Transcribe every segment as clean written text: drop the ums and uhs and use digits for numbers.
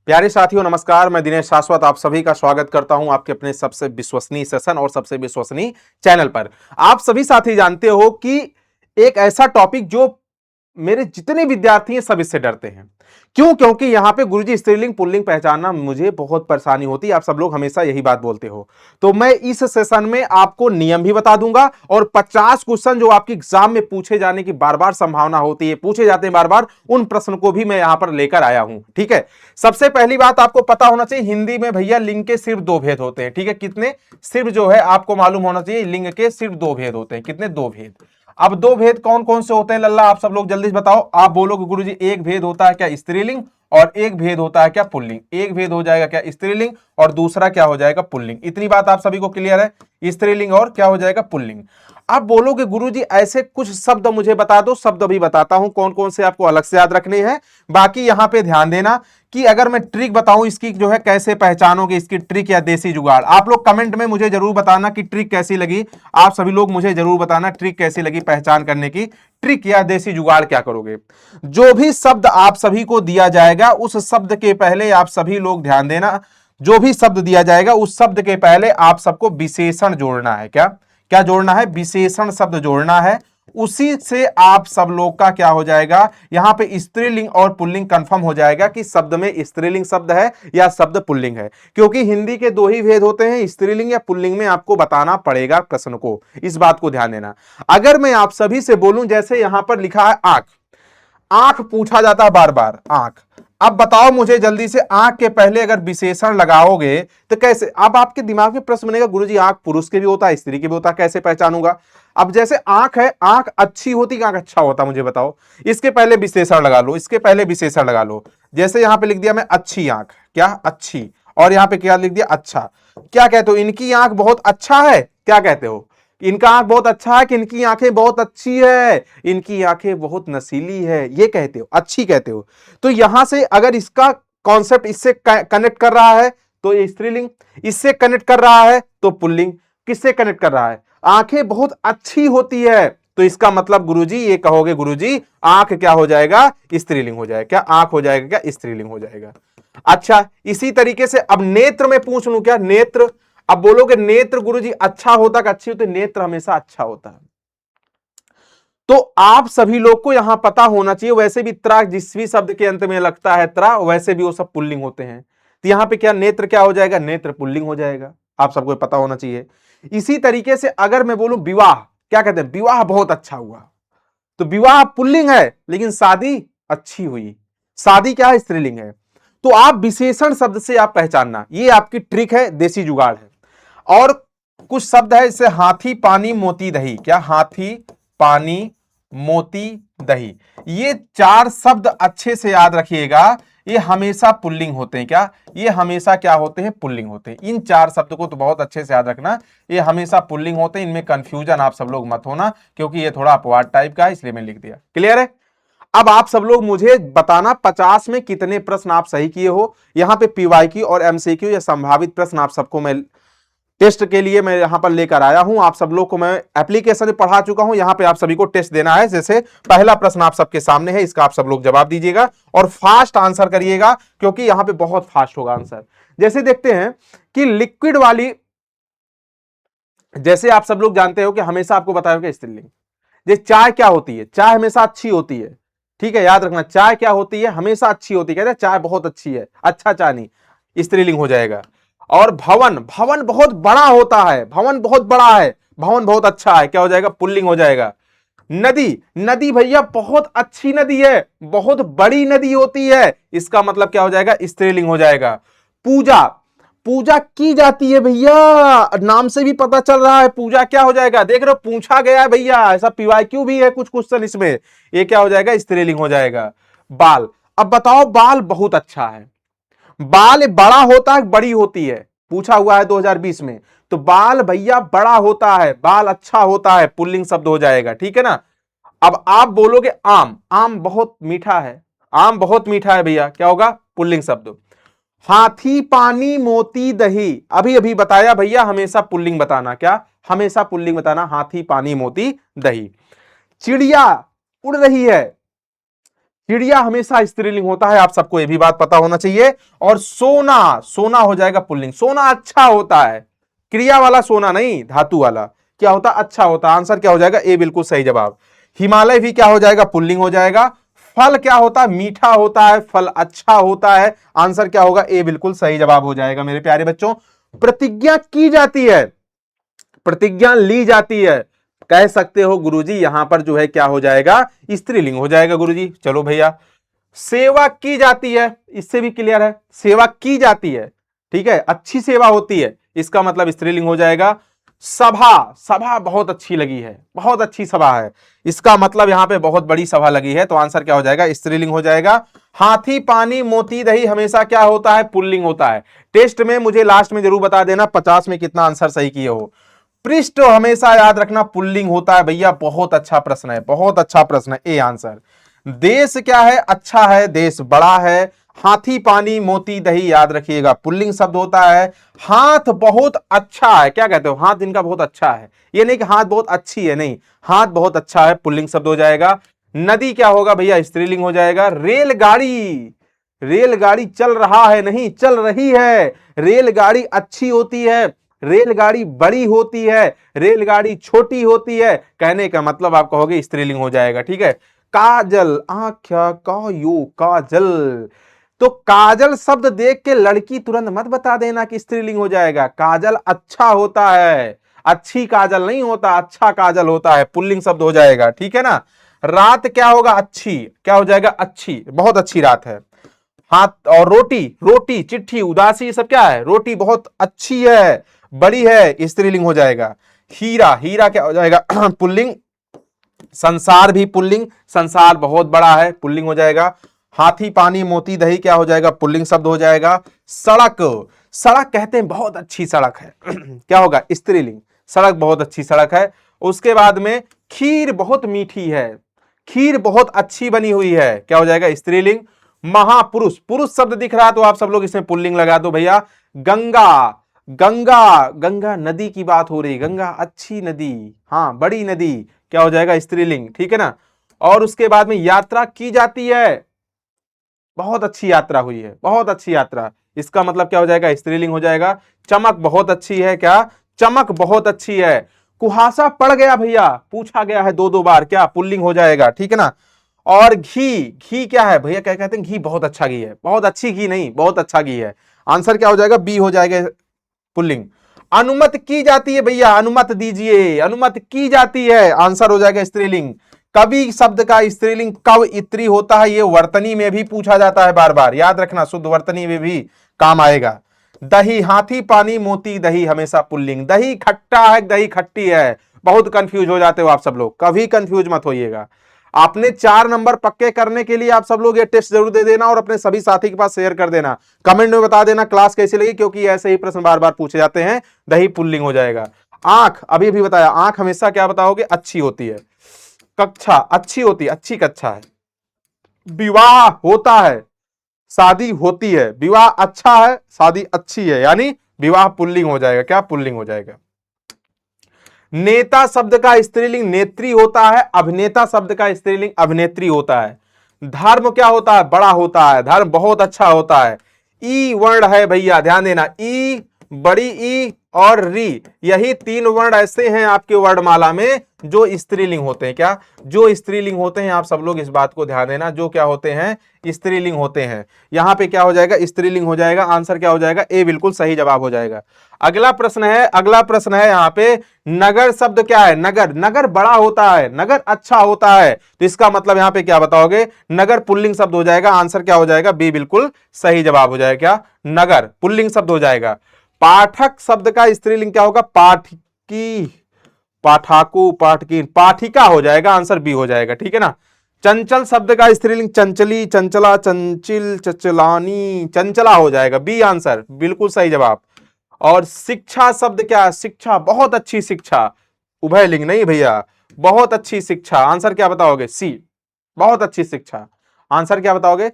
प्यारे साथियों नमस्कार। मैं दिनेश शाश्वत आप सभी का स्वागत करता हूं आपके अपने सबसे विश्वसनीय सेशन और सबसे विश्वसनीय चैनल पर। आप सभी साथी जानते हो कि एक ऐसा टॉपिक जो मेरे जितने विद्यार्थी हैं सब इससे डरते हैं। क्यों? क्योंकि यहां पे गुरुजी स्त्रीलिंग पुल्लिंग पहचानना मुझे बहुत परेशानी होती है। आप सब लोग हमेशा यही बात बोलते हो। तो मैं इस सेशन में आपको नियम भी बता दूंगा और 50 क्वेश्चन जो आपके एग्जाम में पूछे जाने की बार बार संभावना होती है, पूछे जाते हैं बार बार, उन प्रश्न को भी मैं यहां पर लेकर आया हूं। ठीक है, सबसे पहली बात आपको पता होना चाहिए, हिंदी में भैया लिंग के सिर्फ दो भेद होते हैं। ठीक है, कितने? सिर्फ जो है आपको मालूम होना चाहिए, लिंग के सिर्फ दो भेद होते हैं। कितने? दो भेद। अब दो भेद कौन कौन से होते हैं लल्ला? आप सब लोग जल्दी से बताओ। आप बोलोगे गुरुजी एक भेद होता है क्या स्त्रीलिंग और एक भेद होता है क्या पुल्लिंग। एक भेद हो जाएगा क्या स्त्रीलिंग और दूसरा क्या हो जाएगा पुल्लिंग। इतनी बात आप सभी को क्लियर है? स्त्रीलिंग और क्या हो जाएगा पुल्लिंग। आप बोलोगे गुरुजी ऐसे कुछ शब्द मुझे बता दो। शब्द भी बताता हूं कौन कौन से आपको अलग से याद रखने हैं। बाकी यहां पे ध्यान देना कि अगर मैं ट्रिक बताऊं इसकी जो है कैसे पहचानोगे, इसकी ट्रिक या देसी जुगाड़, आप लोग कमेंट में मुझे जरूर बताना कि ट्रिक कैसी लगी। आप सभी लोग मुझे जरूर बताना ट्रिक कैसी लगी पहचान करने की। ट्रिक या देसी जुगाड़ क्या करोगे? जो भी शब्द आप सभी को दिया जाएगा उस शब्द के पहले आप सभी लोग ध्यान देना, जो भी शब्द दिया जाएगा उस शब्द के पहले आप सबको विशेषण जोड़ना है। क्या क्या जोड़ना है? विशेषण शब्द जोड़ना है। उसी से आप सब लोग का क्या हो जाएगा, यहां पे स्त्रीलिंग और पुल्लिंग कंफर्म हो जाएगा कि शब्द में स्त्रीलिंग शब्द है या शब्द पुल्लिंग है। क्योंकि हिंदी के दो ही भेद होते हैं, स्त्रीलिंग या पुल्लिंग में आपको बताना पड़ेगा प्रश्न को। इस बात को ध्यान देना। अगर मैं आप सभी से बोलूं, जैसे यहां पर लिखा है आंख, आंख पूछा जाता है बार बार, आंख। अब बताओ मुझे जल्दी से, आंख के पहले अगर विशेषण लगाओगे तो कैसे? अब आपके दिमाग में प्रश्न बनेगा गुरुजी आंख पुरुष के भी होता है स्त्री के भी होता है, कैसे पहचानूंगा? अब जैसे आंख है, आंख अच्छी होती कि आंख अच्छा होता, मुझे बताओ। इसके पहले विशेषण लगा लो, इसके पहले विशेषण लगा लो। जैसे यहां पे लिख दिया मैं अच्छी आंख, क्या अच्छी, और यहां पे क्या लिख दिया अच्छा। क्या कहते हो? इनकी आंख बहुत अच्छा है, क्या कहते हो? इनका आंख बहुत अच्छा है कि इनकी आंखें बहुत अच्छी है? इनकी आंखें बहुत नशीली है, ये कहते हो, अच्छी कहते हो। तो यहां से अगर इसका कॉन्सेप्ट इससे कनेक्ट कर रहा है तो ये स्त्रीलिंग, इससे कनेक्ट कर रहा है तो पुल्लिंग। किससे कनेक्ट कर रहा है? आंखें बहुत अच्छी होती है, तो इसका मतलब गुरुजी ये कहोगे गुरुजी आंख क्या हो जाएगा? स्त्रीलिंग हो जाएगा। क्या आंख हो जाएगा? क्या स्त्रीलिंग हो जाएगा। अच्छा, इसी तरीके से अब नेत्र में पूछ लूं, क्या नेत्र? अब बोलोगे नेत्र गुरुजी अच्छा होता कि अच्छी होती? नेत्र हमेशा अच्छा होता है। तो आप सभी लोग को यहां पता होना चाहिए, वैसे भी त्रा जिस भी शब्द के अंत में लगता है त्रा, वैसे भी वो सब पुल्लिंग होते हैं। तो यहां पे क्या नेत्र क्या हो जाएगा? नेत्र पुल्लिंग हो जाएगा। आप सबको पता होना चाहिए। इसी तरीके से अगर मैं बोलूं विवाह, क्या कहते हैं? विवाह बहुत अच्छा हुआ, तो विवाह पुल्लिंग है लेकिन शादी अच्छी हुई। शादी क्या है? स्त्रीलिंग है। तो आप विशेषण शब्द से आप पहचानना, ये आपकी ट्रिक है, देसी जुगाड़ है। और कुछ शब्द है जैसे हाथी पानी मोती दही, क्या हाथी पानी मोती दही, ये चार शब्द अच्छे से याद रखिएगा। ये हमेशा पुल्लिंग होते हैं। क्या ये हमेशा क्या होते हैं? पुल्लिंग होते हैं। इन चार शब्द को तो बहुत अच्छे से याद रखना, ये हमेशा पुल्लिंग होते हैं। इनमें कंफ्यूजन आप सब लोग मत होना, क्योंकि ये थोड़ा अपवाद टाइप का है, इसलिए मैं लिख दिया। क्लियर है? अब आप सब लोग मुझे बताना 50 में कितने प्रश्न आप सही किए हो। यहां पे पीवाईक्यू और एमसीक्यू या संभावित प्रश्न आप सबको मैं टेस्ट के लिए मैं यहां पर लेकर आया हूं। आप सब लोग को मैं एप्लीकेशन में पढ़ा चुका हूं, यहां पे आप सभी को टेस्ट देना है। जैसे पहला प्रश्न आप सबके सामने है, इसका आप सब लोग जवाब दीजिएगा और फास्ट आंसर करिएगा, क्योंकि यहां पे बहुत फास्ट होगा आंसर। जैसे देखते हैं कि लिक्विड वाली, जैसे आप सब लोग जानते हो कि हमेशा आपको बताया कि स्त्रीलिंग, जैसे चाय क्या होती है? चाय हमेशा अच्छी होती है। ठीक है, याद रखना, चाय क्या होती है? हमेशा अच्छी होती है। कहते हैं चाय बहुत अच्छी है, अच्छा चाय नहीं, स्त्रीलिंग हो जाएगा। और भवन, भवन बहुत बड़ा होता है, भवन बहुत बड़ा है, भवन बहुत अच्छा है, क्या हो जाएगा? पुल्लिंग हो जाएगा। नदी, नदी भैया बहुत अच्छी नदी है, बहुत बड़ी नदी होती है, इसका मतलब क्या हो जाएगा? स्त्रीलिंग हो जाएगा। पूजा, पूजा की जाती है भैया, नाम से भी पता चल रहा है। पूजा क्या हो जाएगा? देख रहे हो, पूछा गया है भैया, ऐसा पीवाईक्यू भी है कुछ क्वेश्चन इसमें। ये क्या हो जाएगा? स्त्रीलिंग हो जाएगा। बाल, अब बताओ, बाल बहुत अच्छा है। बाल बड़ा होता है बड़ी होती है? पूछा हुआ है 2020 में। तो बाल भैया बड़ा होता है, बाल अच्छा होता है, पुल्लिंग शब्द हो जाएगा। ठीक है ना? अब आप बोलोगे आम, आम बहुत मीठा है, आम बहुत मीठा है भैया, क्या होगा? पुल्लिंग शब्द। हाथी पानी मोती दही, अभी अभी बताया भैया, हमेशा पुल्लिंग बताना। क्या? हमेशा पुल्लिंग बताना, हाथी पानी मोती दही। चिड़िया उड़ रही है, चिड़िया हमेशा स्त्रीलिंग होता है, आप सबको यह भी बात पता होना चाहिए। और सोना, सोना हो जाएगा पुल्लिंग। सोना अच्छा होता है, क्रिया वाला सोना नहीं, धातु वाला। क्या होता? अच्छा होता। आंसर क्या हो जाएगा? ए बिल्कुल सही जवाब। हिमालय भी क्या हो जाएगा? पुल्लिंग हो जाएगा। फल क्या होता है? मीठा होता है, फल अच्छा होता है। आंसर क्या होगा? ए बिल्कुल सही जवाब हो जाएगा मेरे प्यारे बच्चों। प्रतिज्ञा की जाती है, प्रतिज्ञा ली जाती है, कह सकते हो गुरुजी यहां पर जो है क्या हो जाएगा? स्त्रीलिंग हो जाएगा गुरुजी। चलो भैया, सेवा की जाती है, इससे भी क्लियर है, सेवा की जाती है, ठीक है, अच्छी सेवा होती है, इसका मतलब स्त्रीलिंग हो जाएगा। सभा, सभा बहुत अच्छी लगी है, बहुत अच्छी सभा है, इसका मतलब यहां पे बहुत बड़ी सभा लगी है, तो आंसर क्या हो जाएगा? स्त्रीलिंग हो जाएगा। हाथी पानी मोती दही हमेशा क्या होता है? पुल्लिंग होता है। टेस्ट में मुझे लास्ट में जरूर बता देना 50 में कितना आंसर सही किए हो। पृष्ठ हमेशा याद रखना पुल्लिंग होता है भैया, बहुत अच्छा प्रश्न है, बहुत अच्छा प्रश्न है, ए आंसर। देश क्या है? अच्छा है, देश बड़ा है। हाथी पानी मोती दही याद रखिएगा, पुल्लिंग शब्द होता है। हाथ बहुत अच्छा है, क्या कहते हो? हाथ इनका बहुत अच्छा है, ये नहीं कि हाथ बहुत अच्छी है, नहीं, हाथ बहुत अच्छा है, पुल्लिंग शब्द हो जाएगा। नदी क्या होगा भैया? स्त्रीलिंग हो जाएगा। रेलगाड़ी, रेलगाड़ी चल रहा है, नहीं चल रही है। रेलगाड़ी अच्छी होती है, रेलगाड़ी बड़ी होती है, रेलगाड़ी छोटी होती है, कहने का मतलब आप कहोगे स्त्रीलिंग हो जाएगा, ठीक है। काजल, आख्या कायो काजल, तो काजल शब्द देख के लड़की तुरंत मत बता देना कि स्त्रीलिंग हो जाएगा। काजल अच्छा होता है, अच्छी काजल नहीं होता, अच्छा काजल होता है, पुल्लिंग शब्द हो जाएगा, ठीक है ना। रात क्या होगा? अच्छी, क्या हो जाएगा? अच्छी, बहुत अच्छी रात है। हाथ और रोटी, रोटी चिट्ठी उदासी ये सब क्या है? रोटी बहुत अच्छी है, बड़ी है, स्त्रीलिंग हो जाएगा। हीरा, हीरा क्या हो जाएगा? पुल्लिंग। संसार भी पुल्लिंग, संसार बहुत बड़ा है, पुल्लिंग हो जाएगा। हाथी पानी मोती दही क्या हो जाएगा? पुल्लिंग शब्द हो जाएगा। सड़क, सड़क कहते हैं बहुत अच्छी सड़क है, क्या होगा? स्त्रीलिंग, सड़क बहुत अच्छी सड़क है। उसके बाद में खीर बहुत मीठी है, खीर बहुत अच्छी बनी हुई है, क्या हो जाएगा? स्त्रीलिंग। महापुरुष, पुरुष शब्द दिख रहा है तो आप सब लोग इसमें पुल्लिंग लगा दो भैया। गंगा, गंगा, गंगा नदी की बात हो रही, गंगा अच्छी नदी, हाँ बड़ी नदी, क्या हो जाएगा? स्त्रीलिंग, ठीक है ना। और उसके बाद में यात्रा की जाती है, बहुत अच्छी यात्रा हुई है, बहुत अच्छी यात्रा, इसका मतलब क्या हो जाएगा? स्त्रीलिंग हो जाएगा। चमक बहुत अच्छी है, क्या? चमक बहुत अच्छी है। कुहासा पड़ गया भैया, पूछा गया है दो दो बार, क्या? पुल्लिंग हो जाएगा, ठीक है ना। और घी, घी क्या है भैया? क्या कहते हैं? घी बहुत अच्छा घी है, बहुत अच्छी घी नहीं, बहुत अच्छा घी है। आंसर क्या हो जाएगा? बी हो जाएगा, पुल्लिंग। अनुमति की जाती है भैया, अनुमति दीजिए, अनुमति की जाती है, आंसर हो जाएगा स्त्रीलिंग। कवि शब्द का स्त्रीलिंग कव इत्री होता है, ये वर्तनी में भी पूछा जाता है, बार बार याद रखना, शुद्ध वर्तनी में भी काम आएगा। दही, हाथी पानी मोती दही हमेशा पुल्लिंग। दही खट्टा है, दही खट्टी है, बहुत कंफ्यूज हो जाते हो आप सब लोग, कभी कंफ्यूज मत होइएगा। आपने 4 नंबर पक्के करने के लिए आप सब लोग ये टेस्ट जरूर दे देना और अपने सभी साथी के पास शेयर कर देना, कमेंट में बता देना क्लास कैसी लगी, क्योंकि ऐसे ही प्रश्न बार बार पूछे जाते हैं। दही पुल्लिंग हो जाएगा। आंख, अभी भी बताया, आंख हमेशा क्या बताओगे? अच्छी होती है। कक्षा अच्छी होती है, अच्छी कक्षा है। विवाह होता है, शादी होती है, विवाह अच्छा है, शादी अच्छी है, यानी विवाह पुल्लिंग हो जाएगा, क्या? पुल्लिंग हो जाएगा। नेता शब्द का स्त्रीलिंग नेत्री होता है, अभिनेता शब्द का स्त्रीलिंग अभिनेत्री होता है। धर्म क्या होता है? बड़ा होता है, धर्म बहुत अच्छा होता है। ई वर्ण है भैया, ध्यान देना, ई, बड़ी ई और री, यही 3 वर्ण ऐसे हैं आपके वर्णमाला में जो स्त्रीलिंग होते हैं, क्या? जो स्त्रीलिंग होते हैं, आप सब लोग इस बात को ध्यान देना, जो क्या होते हैं? स्त्रीलिंग होते हैं। यहां पे क्या हो जाएगा? स्त्रीलिंग हो जाएगा, आंसर क्या हो जाएगा? ए बिल्कुल सही जवाब हो जाएगा। अगला प्रश्न है, अगला प्रश्न है यहां पे, नगर शब्द क्या है? नगर, नगर बड़ा होता है, नगर अच्छा होता है, तो इसका मतलब यहां पे क्या बताओगे? नगर पुल्लिंग शब्द हो जाएगा, आंसर क्या हो जाएगा? बी बिल्कुल सही जवाब हो जाएगा, क्या? नगर पुल्लिंग शब्द हो जाएगा। पाठक शब्द का स्त्रीलिंग क्या होगा? पाठकी, पाठाकू, पाठकी, पाठिका हो जाएगा, आंसर बी हो जाएगा, ठीक है ना। चंचल शब्द का स्त्रीलिंग चंचली, चंचला, चंचिल, चंचलानी, चंचला हो जाएगा, बी आंसर बिल्कुल सही जवाब। और शिक्षा शब्द क्या है? शिक्षा, बहुत अच्छी शिक्षा, उभयलिंग नहीं भैया, बहुत अच्छी शिक्षा, आंसर क्या बताओगे? सी, बहुत अच्छी शिक्षा, आंसर क्या बताओगे?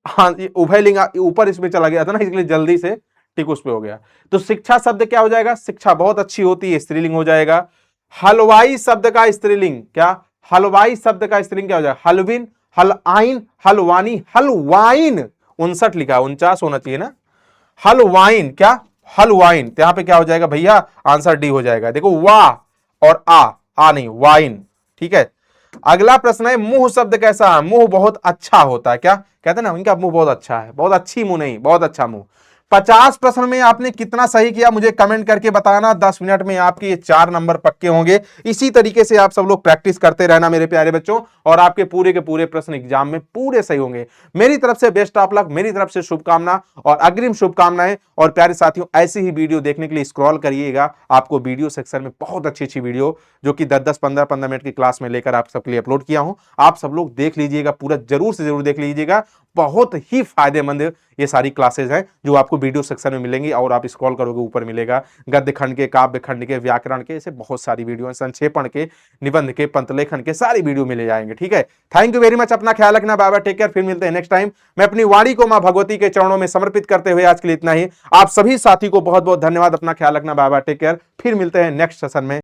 हाँ, उभयलिंग ऊपर इसमें चला गया था ना, इसलिए जल्दी से टिक उस पे हो गया। तो शिक्षा शब्द क्या हो जाएगा? शिक्षा बहुत अच्छी होती है, स्त्रीलिंग हो जाएगा। हलवाई शब्द का स्त्रीलिंग क्या? हलवाई शब्द का स्त्रीलिंग क्या हो जाएगा? हलविन, हलआइन, हलवानी, हलवाइन 59 लिखा है, 49 होना चाहिए ना। हलवाइन, क्या हलवाइन, तो यहां पे क्या हो जाएगा भैया, आंसर डी हो जाएगा। देखो वाह और आ नहीं, वाइन, ठीक है। अगला प्रश्न है, मुंह शब्द कैसा है? मुंह बहुत अच्छा होता है, क्या कहते हैं ना, इनका मुंह बहुत अच्छा है, बहुत अच्छी मुंह नहीं, बहुत अच्छा मुंह। 50 प्रश्न में आपने कितना सही किया मुझे कमेंट करके बताना। 10 मिनट में आपके 4 नंबर पक्के होंगे। इसी तरीके से आप सब लोग प्रैक्टिस करते रहना मेरे प्यारे बच्चों, और आपके पूरे के पूरे प्रश्न एग्जाम में पूरे सही होंगे। मेरी तरफ से बेस्ट ऑफ लक, मेरी तरफ से शुभकामना और अग्रिम शुभकामनाएं। और प्यारे साथियों, ऐसी ही वीडियो देखने के लिए स्क्रॉल करिएगा, आपको वीडियो सेक्शन में बहुत अच्छी अच्छी वीडियो जो कि 10-10, 15-15 मिनट की क्लास में लेकर आप सबके लिए अपलोड किया हूं, आप सब लोग देख लीजिएगा, पूरा जरूर से जरूर देख लीजिएगा। बहुत ही फायदेमंद ये सारी क्लासेस हैं जो आपको वीडियो सेक्शन में मिलेंगी, और आप स्क्रॉल करोगे ऊपर मिलेगा गद्य खंड के, काव्य खंड के, व्याकरण के, ऐसे बहुत सारी वीडियो, संक्षेपण के, निबंध के, पंतलेखन के, सारी वीडियो मिले जाएंगे। ठीक है, थैंक यू वेरी मच, अपना ख्याल रखना, बाय बाय, टेक केयर, फिर मिलते हैं नेक्स्ट टाइम। मैं अपनी वाणी को मां भगवती के चरणों में समर्पित करते हुए आज के लिए इतना ही। आप सभी साथी को बहुत बहुत धन्यवाद, अपना ख्याल रखना, बाय बाय, टेक केयर, फिर मिलते हैं नेक्स्ट सेशन में।